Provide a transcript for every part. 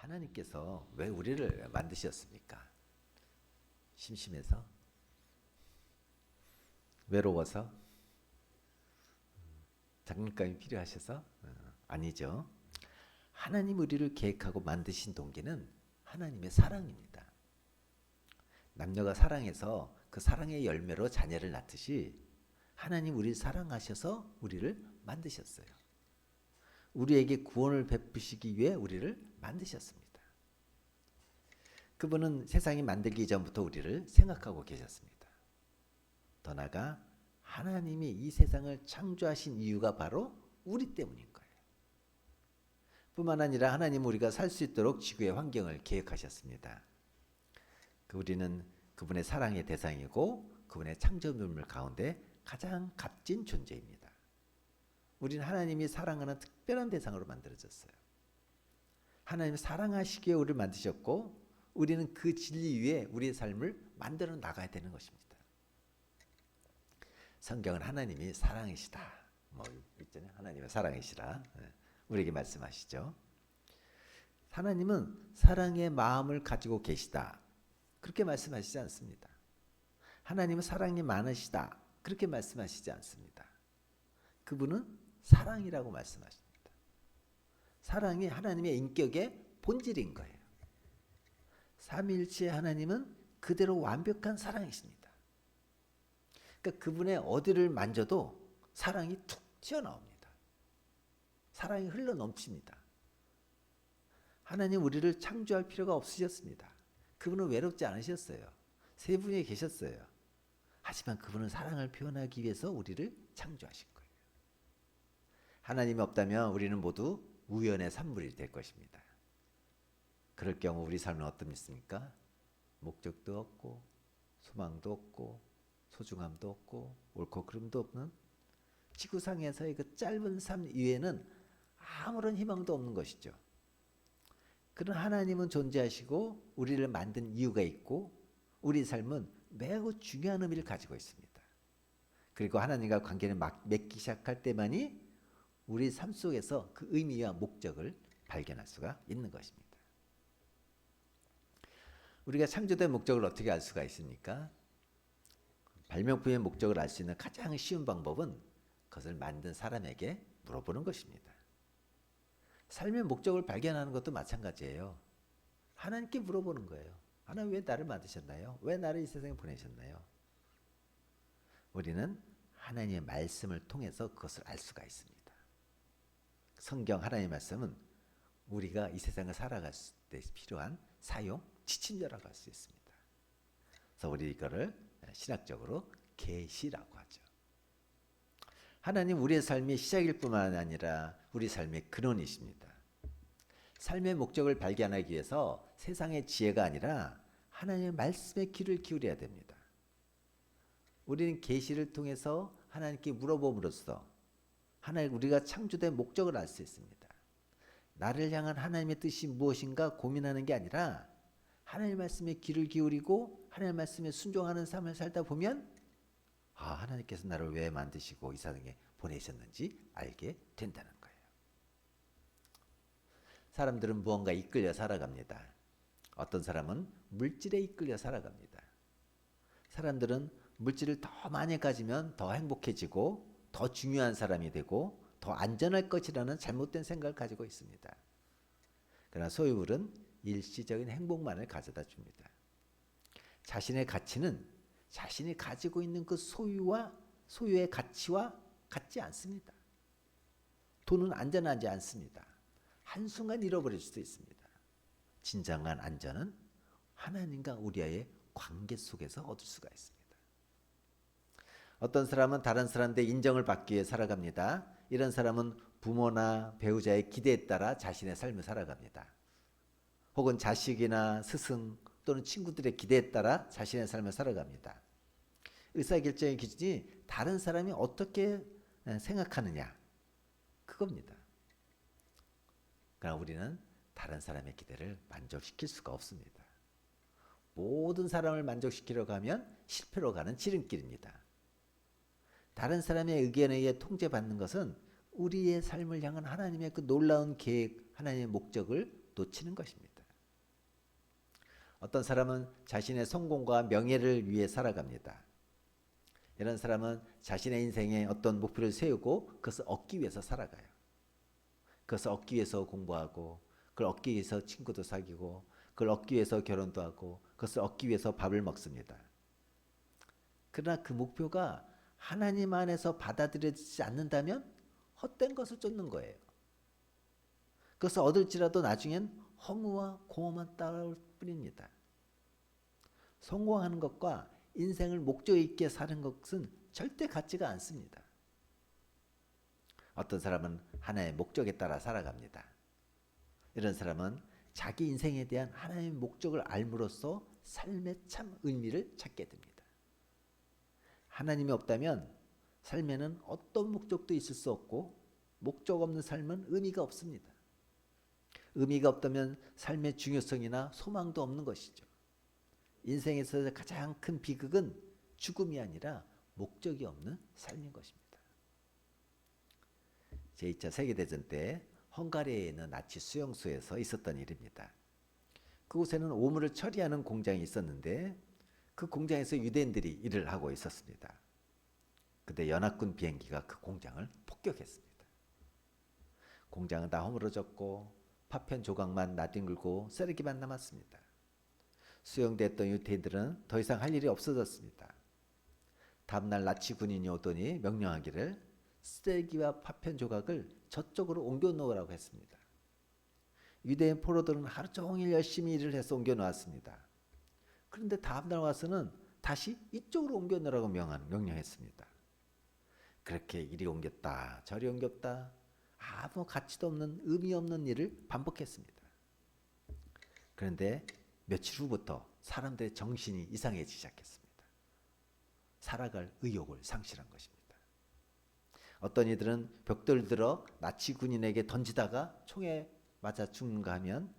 하나님께서 왜 우리를 만드셨습니까? 심심해서? 외로워서? 장난감이 필요하셔서? 아니죠. 하나님 우리를 계획하고 만드신 동기는 하나님의 사랑입니다. 남녀가 사랑해서 그 사랑의 열매로 자녀를 낳듯이 하나님 우리를 사랑하셔서 우리를 만드셨어요. 우리에게 구원을 베푸시기 위해 우리를 만드셨습니다. 그분은 세상이 만들기 전부터 우리를 생각하고 계셨습니다. 더 나아가 하나님이 이 세상을 창조하신 이유가 바로 우리 때문인 거예요. 뿐만 아니라 하나님 우리가 살 수 있도록 지구의 환경을 계획하셨습니다. 우리는 그분의 사랑의 대상이고 그분의 창조물 가운데 가장 값진 존재입니다. 우리는 하나님이 사랑하는 특별한 대상으로 만들어졌어요. 하나님이 사랑하시기에 우리를 만드셨고 우리는 그 진리 위에 우리의 삶을 만들어 나가야 되는 것입니다. 성경은 하나님이 사랑이시다. 있잖아요. 하나님의 사랑이시라. 우리에게 말씀하시죠. 하나님은 사랑의 마음을 가지고 계시다. 그렇게 말씀하시지 않습니다. 하나님은 사랑이 많으시다. 그렇게 말씀하시지 않습니다. 그분은 사랑이라고 말씀하십니다. 사랑이 하나님의 인격의 본질인 거예요. 삼위일체의 하나님은 그대로 완벽한 사랑이십니다. 그러니까 그분의 어디를 만져도 사랑이 툭 튀어나옵니다. 사랑이 흘러넘칩니다. 하나님 우리를 창조할 필요가 없으셨습니다. 그분은 외롭지 않으셨어요. 세 분이 계셨어요. 하지만 그분은 사랑을 표현하기 위해서 우리를 창조하신 거예요. 하나님이 없다면 우리는 모두 우연의 산물이 될 것입니다. 그럴 경우 우리 삶은 어떻습니까? 목적도 없고 소망도 없고 소중함도 없고 옳고 그름도 없는 지구상에서의 그 짧은 삶 이외에는 아무런 희망도 없는 것이죠. 그런 하나님은 존재하시고 우리를 만든 이유가 있고 우리 삶은 매우 중요한 의미를 가지고 있습니다. 그리고 하나님과 관계를 맺기 시작할 때만이 우리 삶 속에서 그 의미와 목적을 발견할 수가 있는 것입니다. 우리가 창조된 목적을 어떻게 알 수가 있습니까? 발명품의 목적을 알 수 있는 가장 쉬운 방법은 그것을 만든 사람에게 물어보는 것입니다. 삶의 목적을 발견하는 것도 마찬가지예요. 하나님께 물어보는 거예요. 하나님 왜 나를 만드셨나요? 왜 나를 이 세상에 보내셨나요? 우리는 하나님의 말씀을 통해서 그것을 알 수가 있습니다. 성경 하나님의 말씀은 우리가 이 세상을 살아갈 때 필요한 사용 지침서라고 할 수 있습니다. 그래서 우리 이거를 신학적으로 계시라고 하죠. 하나님 우리의 삶이 시작일 뿐만 아니라 우리 삶의 근원이십니다. 삶의 목적을 발견하기 위해서 세상의 지혜가 아니라 하나님의 말씀에 귀를 기울여야 됩니다. 우리는 계시를 통해서 하나님께 물어봄으로써 하나님 우리가 창조된 목적을 알 수 있습니다. 나를 향한 하나님의 뜻이 무엇인가 고민하는 게 아니라 하나님의 말씀에 귀를 기울이고 하나님의 말씀에 순종하는 삶을 살다 보면 하나님께서 나를 왜 만드시고 이 세상에 보내셨는지 알게 된다는 거예요. 사람들은 무언가에 이끌려 살아갑니다. 어떤 사람은 물질에 이끌려 살아갑니다. 사람들은 물질을 더 많이 가지면 더 행복해지고 더 중요한 사람이 되고 더 안전할 것이라는 잘못된 생각을 가지고 있습니다. 그러나 소유물은 일시적인 행복만을 가져다 줍니다. 자신의 가치는 자신이 가지고 있는 그 소유의 가치와 같지 않습니다. 돈은 안전하지 않습니다. 한순간 잃어버릴 수도 있습니다. 진정한 안전은 하나님과 우리와의 관계 속에서 얻을 수가 있습니다. 어떤 사람은 다른 사람들의 인정을 받기 위해 살아갑니다. 이런 사람은 부모나 배우자의 기대에 따라 자신의 삶을 살아갑니다. 혹은 자식이나 스승 또는 친구들의 기대에 따라 자신의 삶을 살아갑니다. 의사결정의 기준이 다른 사람이 어떻게 생각하느냐 그겁니다. 그러나 우리는 다른 사람의 기대를 만족시킬 수가 없습니다. 모든 사람을 만족시키려고 하면 실패로 가는 지름길입니다. 다른 사람의 의견에 의해 통제받는 것은 우리의 삶을 향한 하나님의 그 놀라운 계획, 하나님의 목적을 놓치는 것입니다. 어떤 사람은 자신의 성공과 명예를 위해 살아갑니다. 이런 사람은 자신의 인생에 어떤 목표를 세우고 그것을 얻기 위해서 살아가요. 그것을 얻기 위해서 공부하고, 그걸 얻기 위해서 친구도 사귀고, 그걸 얻기 위해서 결혼도 하고, 그것을 얻기 위해서 밥을 먹습니다. 그러나 그 목표가 하나님 안에서 받아들여지지 않는다면 헛된 것을 쫓는 거예요. 그것을 얻을지라도 나중엔 허무와 공허만 따라올 뿐입니다. 성공하는 것과 인생을 목적 있게 사는 것은 절대 같지가 않습니다. 어떤 사람은 하나의 목적에 따라 살아갑니다. 이런 사람은 자기 인생에 대한 하나님의 목적을 알므로써 삶의 참 의미를 찾게 됩니다. 하나님이 없다면 삶에는 어떤 목적도 있을 수 없고 목적 없는 삶은 의미가 없습니다. 의미가 없다면 삶의 중요성이나 소망도 없는 것이죠. 인생에서 가장 큰 비극은 죽음이 아니라 목적이 없는 삶인 것입니다. 제2차 세계대전 때 헝가리에 있는 나치 수용소에서 있었던 일입니다. 그곳에는 오물을 처리하는 공장이 있었는데 그 공장에서 유대인들이 일을 하고 있었습니다. 그때 연합군 비행기가 그 공장을 폭격했습니다. 공장은 다 허물어졌고 파편 조각만 나뒹굴고 쓰레기만 남았습니다. 수용됐던 유대인들은 더 이상 할 일이 없어졌습니다. 다음날 나치 군인이 오더니 명령하기를 쓰레기와 파편 조각을 저쪽으로 옮겨 놓으라고 했습니다. 유대인 포로들은 하루 종일 열심히 일을 해서 옮겨 놓았습니다. 그런데 다음날 와서는 다시 이쪽으로 옮겨 놓으라고 명령했습니다. 그렇게 이리 옮겼다 저리 옮겼다 아무 가치도 없는 의미 없는 일을 반복했습니다. 그런데 며칠 후부터 사람들의 정신이 이상해지기 시작했습니다. 살아갈 의욕을 상실한 것입니다. 어떤 이들은 벽돌을 들어 나치 군인에게 던지다가 총에 맞아 죽는가 하면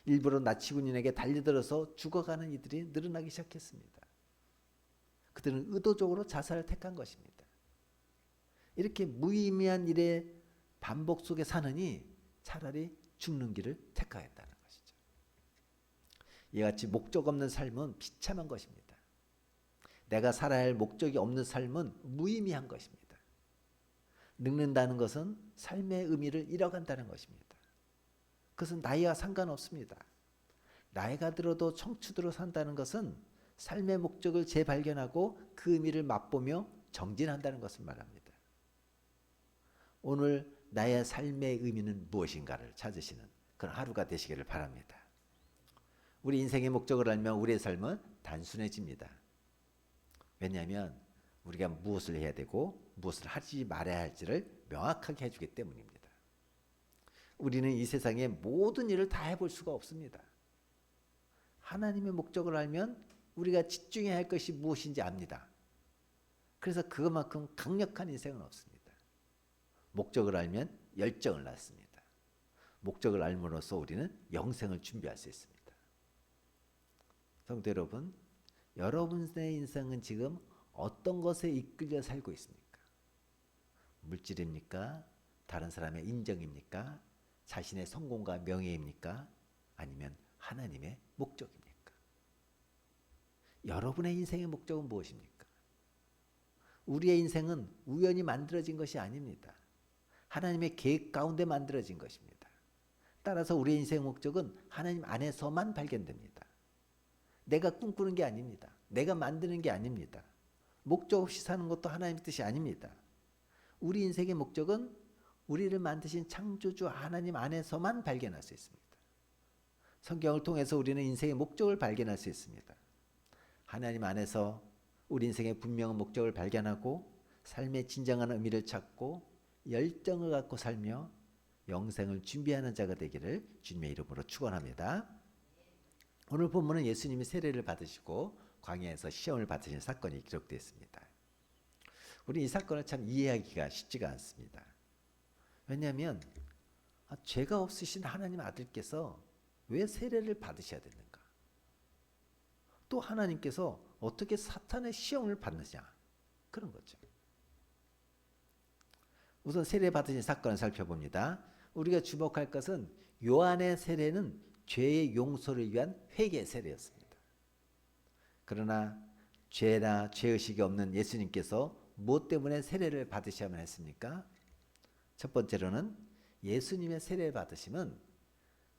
일부러 나치 군인에게 달려들어서 죽어가는 이들이 늘어나기 시작했습니다. 그들은 의도적으로 자살을 택한 것입니다. 이렇게 무의미한 일의 반복 속에 사느니 차라리 죽는 길을 택하였다는 것이죠. 이와 같이 목적 없는 삶은 비참한 것입니다. 내가 살아야 할 목적이 없는 삶은 무의미한 것입니다. 늙는다는 것은 삶의 의미를 잃어간다는 것입니다. 그것은 나이와 상관없습니다. 나이가 들어도 청춘으로 산다는 것은 삶의 목적을 재발견하고 그 의미를 맛보며 정진한다는 것을 말합니다. 오늘 나의 삶의 의미는 무엇인가를 찾으시는 그런 하루가 되시기를 바랍니다. 우리 인생의 목적을 알면 우리의 삶은 단순해집니다. 왜냐하면 우리가 무엇을 해야 되고 무엇을 하지 말아야 할지를 명확하게 해주기 때문입니다. 우리는 이 세상의 모든 일을 다 해볼 수가 없습니다. 하나님의 목적을 알면 우리가 집중해야 할 것이 무엇인지 압니다. 그래서 그것만큼 강력한 인생은 없습니다. 목적을 알면 열정을 낳습니다. 목적을 알므로써 우리는 영생을 준비할 수 있습니다. 성도 여러분, 여러분의 인생은 지금 어떤 것에 이끌려 살고 있습니까? 물질입니까? 다른 사람의 인정입니까? 자신의 성공과 명예입니까? 아니면 하나님의 목적입니까? 여러분의 인생의 목적은 무엇입니까? 우리의 인생은 우연히 만들어진 것이 아닙니다. 하나님의 계획 가운데 만들어진 것입니다. 따라서 우리의 인생의 목적은 하나님 안에서만 발견됩니다. 내가 꿈꾸는 게 아닙니다. 내가 만드는 게 아닙니다. 목적 없이 사는 것도 하나님의 뜻이 아닙니다. 우리 인생의 목적은 우리를 만드신 창조주 하나님 안에서만 발견할 수 있습니다. 성경을 통해서 우리는 인생의 목적을 발견할 수 있습니다. 하나님 안에서 우리 인생의 분명한 목적을 발견하고 삶의 진정한 의미를 찾고 열정을 갖고 살며 영생을 준비하는 자가 되기를 주님의 이름으로 축원합니다. 오늘 본문은 예수님이 세례를 받으시고 광야에서 시험을 받으신 사건이 기록되어 있습니다. 우리 이 사건을 참 이해하기가 쉽지가 않습니다. 왜냐하면 죄가 없으신 하나님 아들께서 왜 세례를 받으셔야 되는가? 또 하나님께서 어떻게 사탄의 시험을 받느냐? 그런 거죠. 우선 세례 받으신 사건을 살펴봅니다. 우리가 주목할 것은 요한의 세례는 죄의 용서를 위한 회개 세례였습니다. 그러나 죄나 죄의식이 없는 예수님께서 무엇 때문에 세례를 받으셔야만 했습니까? 첫 번째로는 예수님의 세례를 받으심은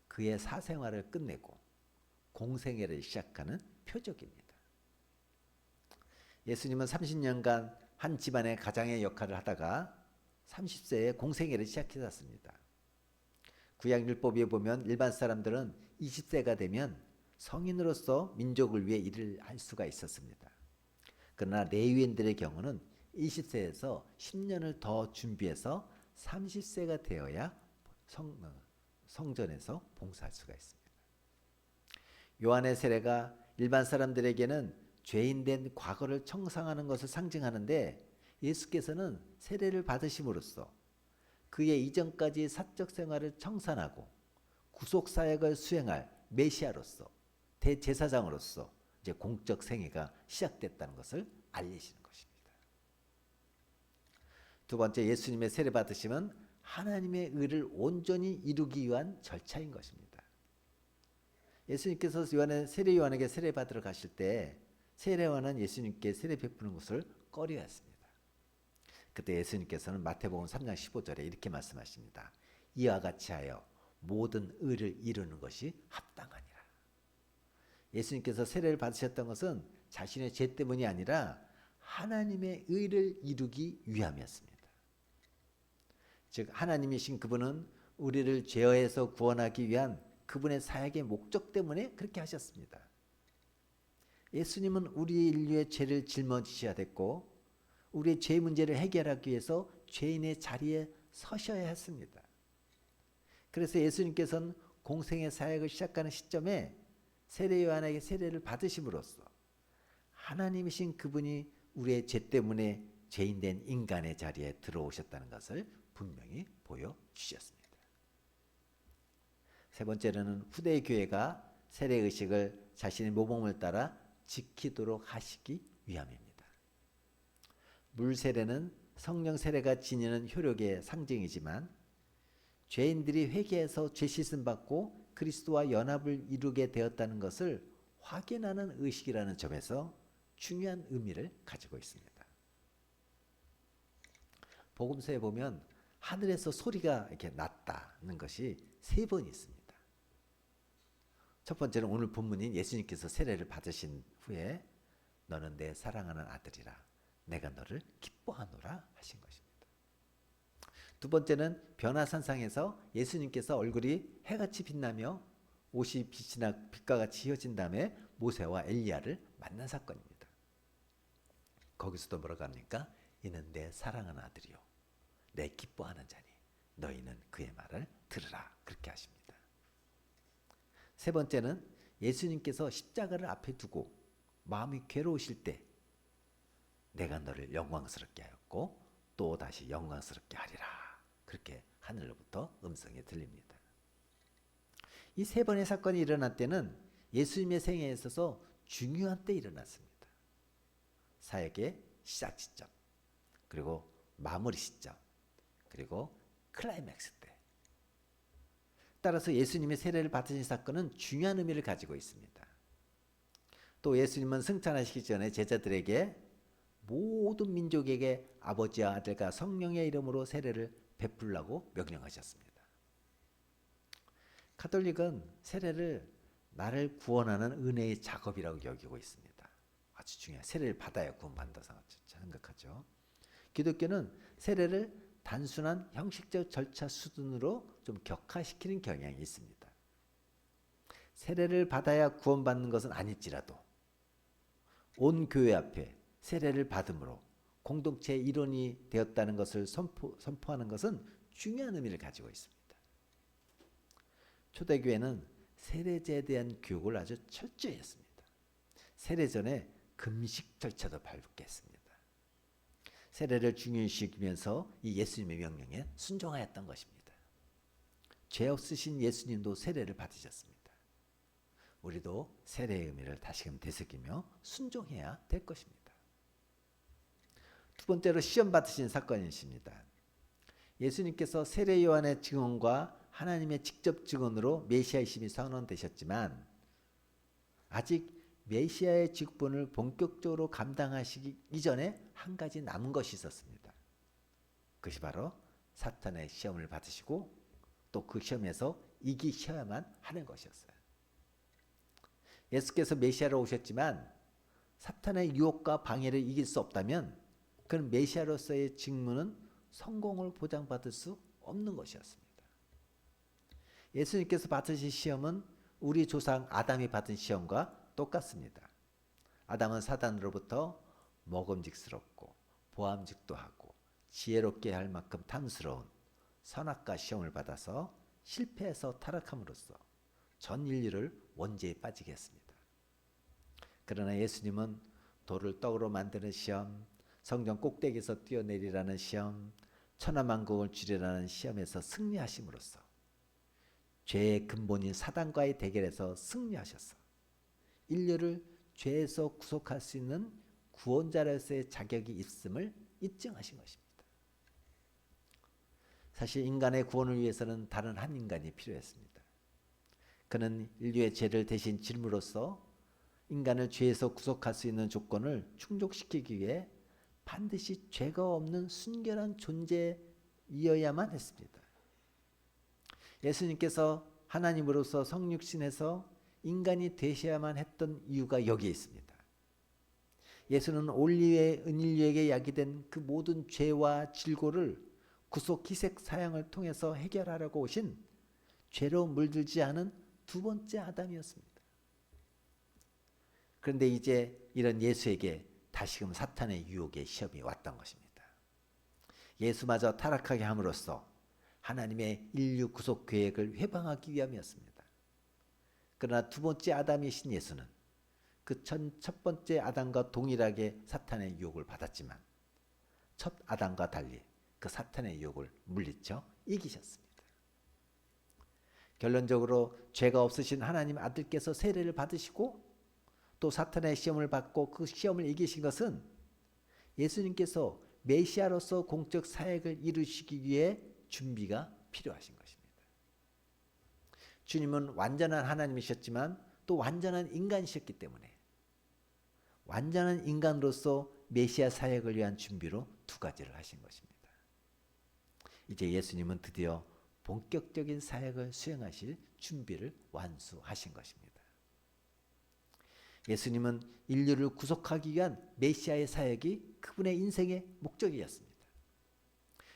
그의 사생활을 끝내고 공생애를 시작하는 표적입니다. 예수님은 30년간 한 집안의 가장의 역할을 하다가 30세에 공생애를 시작하셨습니다. 구약율법에 보면 일반 사람들은 20세가 되면 성인으로서 민족을 위해 일을 할 수가 있었습니다. 그러나 레위인들의 경우는 20세에서 10년을 더 준비해서 30세가 되어야 성전에서 봉사할 수가 있습니다. 요한의 세례가 일반 사람들에게는 죄인된 과거를 청산하는 것을 상징하는데 예수께서는 세례를 받으심으로써 그의 이전까지 사적 생활을 청산하고 구속 사역을 수행할 메시아로서 대제사장으로서 이제 공적 생애가 시작됐다는 것을 알리시는 것입니다. 두 번째, 예수님의 세례 받으심은 하나님의 의를 온전히 이루기 위한 절차인 것입니다. 예수님께서 세례 요한에게 세례 받으러 가실 때 세례 요한은 예수님께 세례 베푸는 것을 꺼려했습니다. 그때 예수님께서는 마태복음 3장 15절에 이렇게 말씀하십니다. 이와 같이 하여 모든 의를 이루는 것이 합당하니라. 예수님께서 세례를 받으셨던 것은 자신의 죄 때문이 아니라 하나님의 의를 이루기 위함이었습니다. 즉 하나님이신 그분은 우리를 죄에서 구원하기 위한 그분의 사역의 목적 때문에 그렇게 하셨습니다. 예수님은 우리 인류의 죄를 짊어지셔야 됐고 우리의 죄 문제를 해결하기 위해서 죄인의 자리에 서셔야 했습니다. 그래서 예수님께서는 공생의 사역을 시작하는 시점에 세례 요한에게 세례를 받으심으로써 하나님이신 그분이 우리의 죄 때문에 죄인된 인간의 자리에 들어오셨다는 것을 분명히 보여주셨습니다. 세 번째로는 후대의 교회가 세례의식을 자신의 모범을 따라 지키도록 하시기 위함입니다. 물세례는 성령 세례가 지니는 효력의 상징이지만 죄인들이 회개해서 죄 씻음 받고 그리스도와 연합을 이루게 되었다는 것을 확인하는 의식이라는 점에서 중요한 의미를 가지고 있습니다. 복음서에 보면 하늘에서 소리가 이렇게 났다는 것이 3번 있습니다. 첫 번째는 오늘 본문인 예수님께서 세례를 받으신 후에 너는 내 사랑하는 아들이라 내가 너를 기뻐하노라 하신 것입니다. 두 번째는 변화산상에서 예수님께서 얼굴이 해같이 빛나며 옷이 빛과 같이 휘어진 다음에 모세와 엘리야를 만난 사건입니다. 거기서도 뭐라고 합니까? 이는 내 사랑하는 아들이요 내 기뻐하는 자니 너희는 그의 말을 들으라 그렇게 하십니다. 세 번째는 예수님께서 십자가를 앞에 두고 마음이 괴로우실 때 내가 너를 영광스럽게 하였고 또 다시 영광스럽게 하리라 그렇게 하늘로부터 음성이 들립니다. 이 3번의 사건이 일어날 때는 예수님의 생애에 있어서 중요한 때 일어났습니다. 사역의 시작 시점 그리고 마무리 시점 그리고 클라이맥스 때. 따라서 예수님의 세례를 받으신 사건은 중요한 의미를 가지고 있습니다. 또 예수님은 승천하시기 전에 제자들에게 모든 민족에게 아버지와 아들과 성령의 이름으로 세례를 베풀라고 명령하셨습니다. 가톨릭은 세례를 나를 구원하는 은혜의 작업이라고 여기고 있습니다. 아주 중요해요. 세례를 받아야 구원받는다고 생각하죠. 기독교는 세례를 단순한 형식적 절차 수준으로 좀 격화시키는 경향이 있습니다. 세례를 받아야 구원받는 것은 아닐지라도 온 교회 앞에 세례를 받음으로 공동체의 일원이 되었다는 것을 선포하는 것은 중요한 의미를 가지고 있습니다. 초대교회는 세례제에 대한 교육을 아주 철저히 했습니다. 세례 전에 금식 절차도 밟게 했습니다. 세례를 중요시 여기면서 이 예수님의 명령에 순종하였던 것입니다. 죄 없으신 예수님도 세례를 받으셨습니다. 우리도 세례의 의미를 다시금 되새기며 순종해야 될 것입니다. 두 번째로 시험 받으신 사건이십니다. 예수님께서 세례 요한의 증언과 하나님의 직접 증언으로 메시아이심이 선언되셨지만 아직 메시아의 직분을 본격적으로 감당하시기 이전에 한 가지 남은 것이 있었습니다. 그것이 바로 사탄의 시험을 받으시고 또 그 시험에서 이기셔야만 하는 것이었어요. 예수께서 메시아로 오셨지만 사탄의 유혹과 방해를 이길 수 없다면 그는 메시아로서의 직무는 성공을 보장받을 수 없는 것이었습니다. 예수님께서 받으신 시험은 우리 조상 아담이 받은 시험과 똑같습니다. 아담은 사단으로부터 먹음직스럽고 보암직도 하고 지혜롭게 할 만큼 탐스러운 선악과 시험을 받아서 실패해서 타락함으로써 전 인류를 원죄에 빠지게 했습니다. 그러나 예수님은 돌을 떡으로 만드는 시험, 성전 꼭대기에서 뛰어내리라는 시험, 천하만국을 주리라는 시험에서 승리하심으로써 죄의 근본인 사단과의 대결에서 승리하셔서 인류를 죄에서 구속할 수 있는 구원자로서의 자격이 있음을 입증하신 것입니다. 사실 인간의 구원을 위해서는 다른 한 인간이 필요했습니다. 그는 인류의 죄를 대신 짐으로써 인간을 죄에서 구속할 수 있는 조건을 충족시키기 위해 반드시 죄가 없는 순결한 존재이어야만 했습니다. 예수님께서 하나님으로서 성육신해서 인간이 되셔야만 했던 이유가 여기에 있습니다. 예수는 올리의 인류에게 야기된 그 모든 죄와 질고를 구속 희생 사양을 통해서 해결하려고 오신 죄로 물들지 않은 두 번째 아담이었습니다. 그런데 이제 이런 예수에게 다시금 사탄의 유혹의 시험이 왔던 것입니다. 예수마저 타락하게 함으로써 하나님의 인류 구속 계획을 회방하기 위함이었습니다. 그러나 두 번째 아담이신 예수는 그 첫 번째 아담과 동일하게 사탄의 유혹을 받았지만 첫 아담과 달리 그 사탄의 유혹을 물리쳐 이기셨습니다. 결론적으로 죄가 없으신 하나님 아들께서 세례를 받으시고 또 사탄의 시험을 받고 그 시험을 이기신 것은 예수님께서 메시아로서 공적 사역을 이루시기 위해 준비가 필요하신 것입니다. 주님은 완전한 하나님이셨지만 또 완전한 인간이셨기 때문에 완전한 인간으로서 메시아 사역을 위한 준비로 두 가지를 하신 것입니다. 이제 예수님은 드디어 본격적인 사역을 수행하실 준비를 완수하신 것입니다. 예수님은 인류를 구속하기 위한 메시아의 사역이 그분의 인생의 목적이었습니다.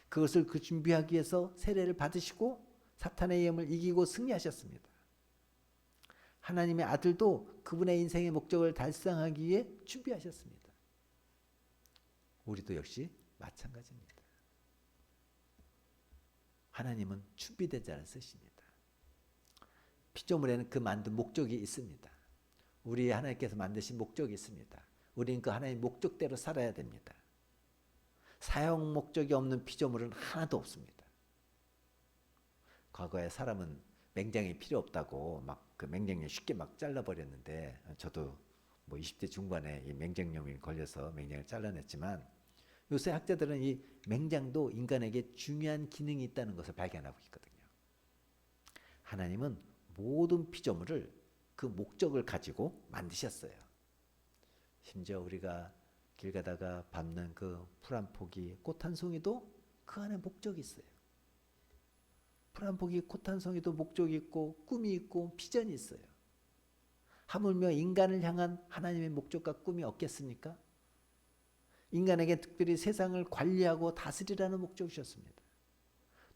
그것을 준비하기 위해서 세례를 받으시고 사탄의 위험을 이기고 승리하셨습니다. 하나님의 아들도 그분의 인생의 목적을 달성하기 위해 준비하셨습니다. 우리도 역시 마찬가지입니다. 하나님은 준비된 자를 쓰십니다. 피조물에는 그 만든 목적이 있습니다. 우리 하나님께서 만드신 목적이 있습니다. 우리는 그 하나님의 목적대로 살아야 됩니다. 사용 목적이 없는 피조물은 하나도 없습니다. 과거에 사람은 맹장이 필요 없다고 막 그 맹장염 쉽게 막 잘라버렸는데 저도 뭐 20대 중반에 이 맹장염이 걸려서 맹장을 잘라냈지만 요새 학자들은 이 맹장도 인간에게 중요한 기능이 있다는 것을 발견하고 있거든요. 하나님은 모든 피조물을 그 목적을 가지고 만드셨어요. 심지어 우리가 길 가다가 밟는 그 풀 한 포기, 꽃 한 송이도 그 안에 목적이 있어요. 풀 한 포기, 꽃 한 송이도 목적이 있고 꿈이 있고 비전이 있어요. 하물며 인간을 향한 하나님의 목적과 꿈이 없겠습니까? 인간에게 특별히 세상을 관리하고 다스리라는 목적이 주셨습니다.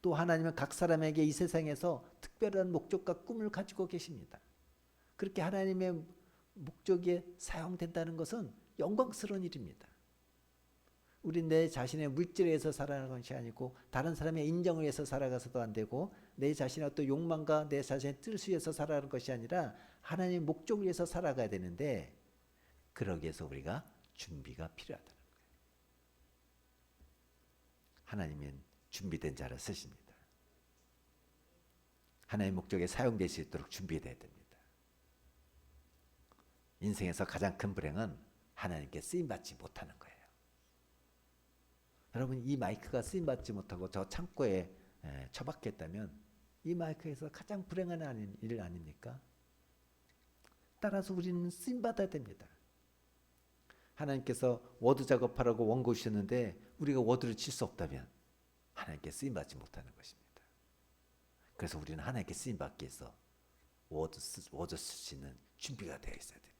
또 하나님은 각 사람에게 이 세상에서 특별한 목적과 꿈을 가지고 계십니다. 그렇게 하나님의 목적에 사용된다는 것은 영광스러운 일입니다. 우리 내 자신의 물질에 의해서 살아가는 것이 아니고 다른 사람의 인정을 위해서 살아가서도 안 되고 내 자신의 어떤 욕망과 내 자신의 뜻을 위해서 살아가는 것이 아니라 하나님의 목적을 위해서 살아가야 되는데 그러기 위해서 우리가 준비가 필요하다는 거예요. 하나님은 준비된 자를 쓰십니다. 하나님의 목적에 사용될 수 있도록 준비되어야 됩니다. 인생에서 가장 큰 불행은 하나님께 쓰임받지 못하는 거예요. 여러분 이 마이크가 쓰임받지 못하고 저 창고에 처박혔다면 이 마이크에서 가장 불행한 일 아닙니까? 따라서 우리는 쓰임 받아야 됩니다. 하나님께서 워드 작업하라고 원고 주셨는데 우리가 워드를 칠 수 없다면 하나님께 쓰임 받지 못하는 것입니다. 그래서 우리는 하나님께 쓰임 받기 위해서 워드 쓸 수 있는 준비가 되어 있어야 됩니다.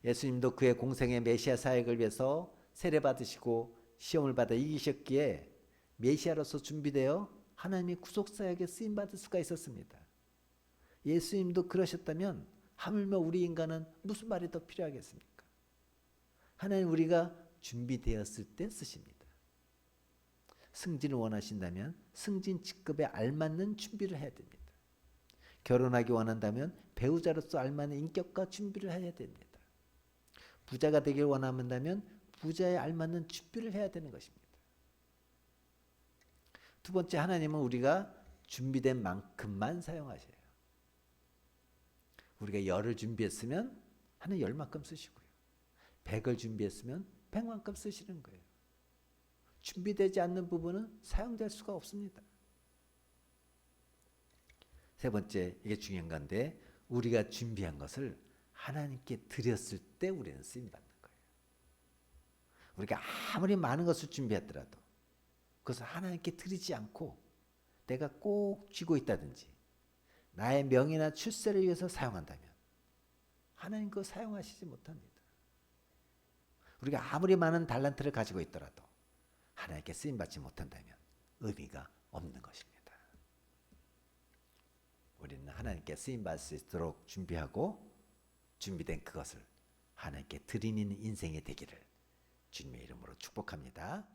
예수님도 그의 공생의 메시아 사역을 위해서 세례 받으시고 시험을 받아 이기셨기에 메시아로서 준비되어 하나님의 구속 사역에 쓰임 받을 수가 있었습니다. 예수님도 그러셨다면 하물며 우리 인간은 무슨 말이 더 필요하겠습니까? 하나님 우리가 준비되었을 때 쓰십니다. 승진을 원하신다면 승진 직급에 알맞는 준비를 해야 됩니다. 결혼하기 원한다면 배우자로서 알맞는 인격과 준비를 해야 됩니다. 부자가 되길 원한다면 부자에 알맞는 준비를 해야 되는 것입니다. 두 번째, 하나님은 우리가 준비된 만큼만 사용하셔요. 우리가 10을 준비했으면 하나님 10만큼 쓰시고요. 100을 준비했으면 100만큼 쓰시는 거예요. 준비되지 않는 부분은 사용될 수가 없습니다. 세 번째, 이게 중요한 건데 우리가 준비한 것을 하나님께 드렸을 때 우리는 쓰임받는 거예요. 우리가 아무리 많은 것을 준비했더라도 그것을 하나님께 드리지 않고 내가 꼭 쥐고 있다든지 나의 명예나 출세를 위해서 사용한다면 하나님 그거 사용하시지 못합니다. 우리가 아무리 많은 달란트를 가지고 있더라도 하나님께 쓰임받지 못한다면 의미가 없는 것입니다. 우리는 하나님께 쓰임받을 수 있도록 준비하고 준비된 그것을 하나님께 드리는 인생이 되기를 주님의 이름으로 축복합니다.